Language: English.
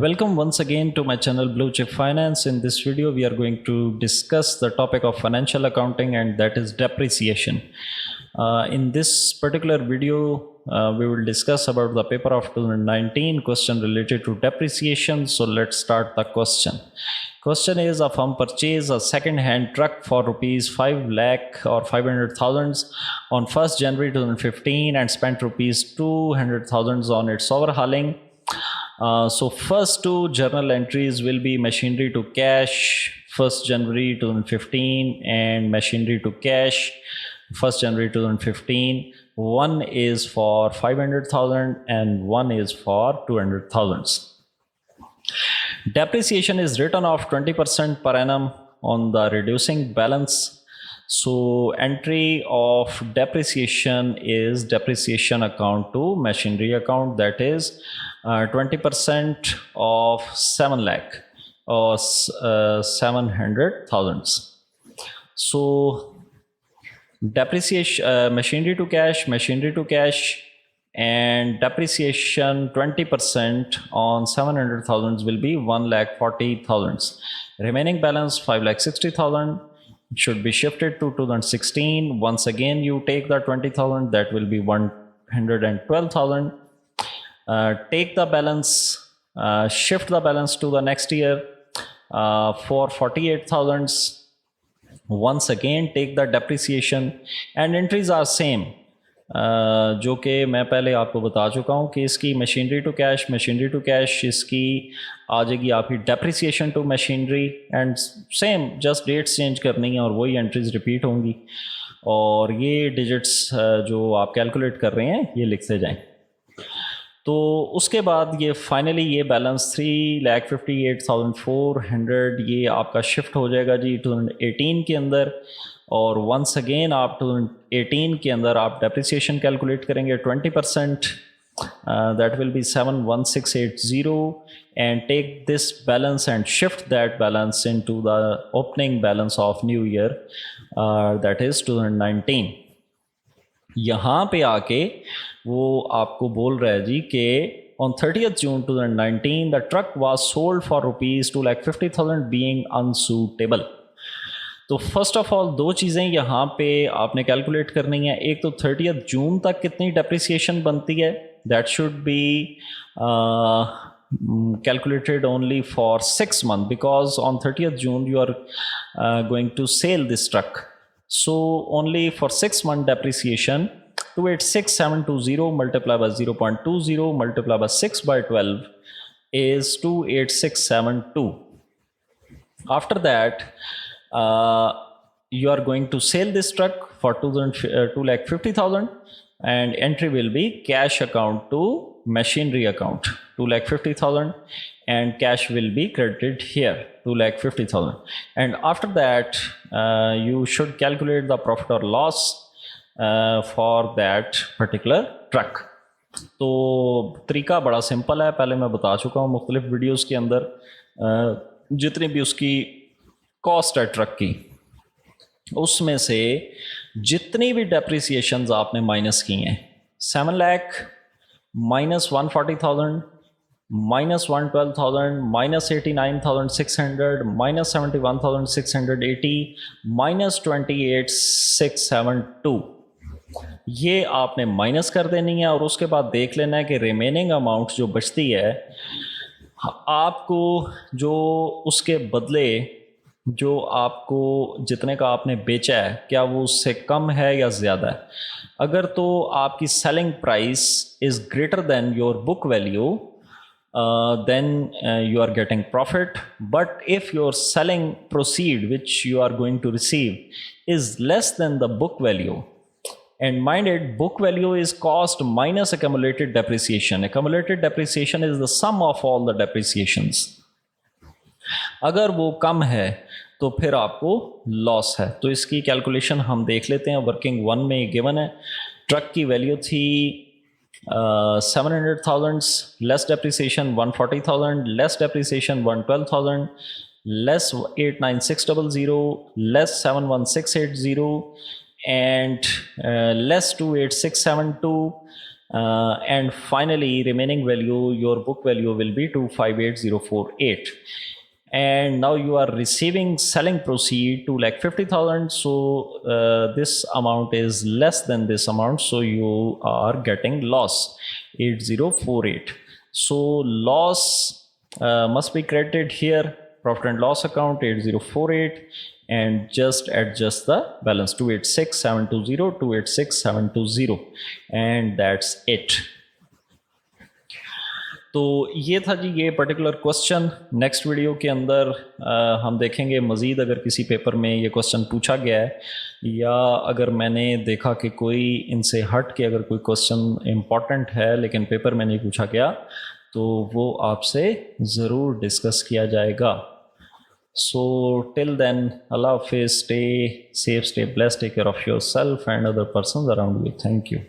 Welcome once again to my channel Blue Chip Finance. In this video, we are going to discuss the topic of financial accounting, and that is depreciation. In this particular video, we will discuss about the paper of 2019 question related to depreciation. So let's start the question. Question is, a firm purchased a second-hand truck for rupees 5 lakh or 500,000 on 1st January 2015 and spent rupees 200,000 on its overhauling. So first two journal entries will be machinery to cash 1st January 2015 and machinery to cash 1st January 2015. One is for 500,000 and one is for 200,000. Depreciation is written off 20% per annum on the reducing balance. So entry of depreciation is depreciation account to machinery account, that is 20% of 7 lakh or 700,000. So depreciation machinery to cash, and depreciation 20% on 700,000 will be 1,40,000. Remaining balance 5,60,000 should be shifted to 2016. Once again, you take the 20,000, that will be 112,000. Take the balance, shift the balance to the next year for 48,000. Once again, take the depreciation and entries are same. जो कि मैं पहले आपको बता चुका हूँ कि इसकी मशीनरी टू कैश इसकी आ जाएगी आपकी depreciation to machinery, and same just dates change करनी है और वही एंट्रीज रिपीट होंगी, और ये डिजिट्स जो आप कैलकुलेट कर रहे हैं ये लिखते जाएं। तो उसके बाद ये फाइनली ये बैलेंस 3,58,400 ये आपका शिफ्ट हो जाएगा जी 2018 के अंदर, और वंस अगेन आप 2018 के अंदर आप डेप्रिसिएशन कैलकुलेट करेंगे 20%, that will be 71680, and take this balance and shift that balance into the opening balance of new year, that is 2019. यहाँ पे आके वो आपको बोल रहा है जी कि on 30th June 2019 the truck was sold for rupees 2,50,000 being unsuitable. तो फर्स्ट ऑफ ऑल दो चीज़ें यहाँ पे आपने कैलकुलेट करनी है। एक तो 30th जून तक कितनी डेप्रिसिएशन बनती है, that should be calculated only for 6 months, because on 30th June you are going to sell this truck. So only for 6 month depreciation, 286,720 multiplied by 0.20 multiplied by 6 by 12 is 28672. After that, you are going to sell this truck for 2,50,000, and entry will be cash account to machinery account 2,50,000, and cash will be credited here 2,50,000. And after that, you should calculate the profit or loss for that particular truck. तो तरीका बड़ा simple है, पहले मैं बता चुका हूँ मुख्तलिफ वीडियोस के अंदर। जितनी भी उसकी कॉस्ट है ट्रक की, उसमें से जितनी भी डेप्रिसिएशंस आपने माइनस की हैं, 7 lakh minus 140,000 minus 112,000 minus 89,600 minus 71,680 minus 28,672, ये आपने माइनस कर देनी है, और उसके बाद देख लेना है कि रिमेनिंग अमाउंट जो बचती है आपको, जो उसके बदले जो आपको जितने का आपने बेचा है क्या वो उससे कम है या ज़्यादा है। अगर तो आपकी selling price is greater than your book value, then you are getting profit. But if your selling proceed which you are going to receive is less than the book value, and mind it, book value is cost minus accumulated depreciation. Accumulated depreciation is the sum of all the depreciations. अगर वो कम है तो फिर आपको loss है। तो इसकी calculation हम देख लेते हैं। वर्किंग 1 में गिवन है, ट्रक की वैल्यू थी 700,000, less depreciation 140,000, less depreciation 112,000, less 89600, less 71680, and less 28672, And finally, remaining value, your book value will be 258048. And now you are receiving selling proceed 2,50,000. So this amount is less than this amount. So you are getting loss 8048. So loss must be credited here, profit and loss account 8048, and just adjust the balance 286720, 286720, and that's it. तो ये था जी ये particular question. Next video के अंदर हम देखेंगे मज़ीद अगर किसी पेपर में ये क्वेश्चन पूछा गया है, या अगर मैंने देखा कि कोई इनसे हट के अगर कोई क्वेश्चन इम्पॉर्टेंट है लेकिन पेपर में नहीं पूछा गया, तो वो आपसे ज़रूर डिस्कस किया जाएगा. So till then, Allah Hafiz, stay safe, stay blessed, take care of yourself and other persons around you. Thank you.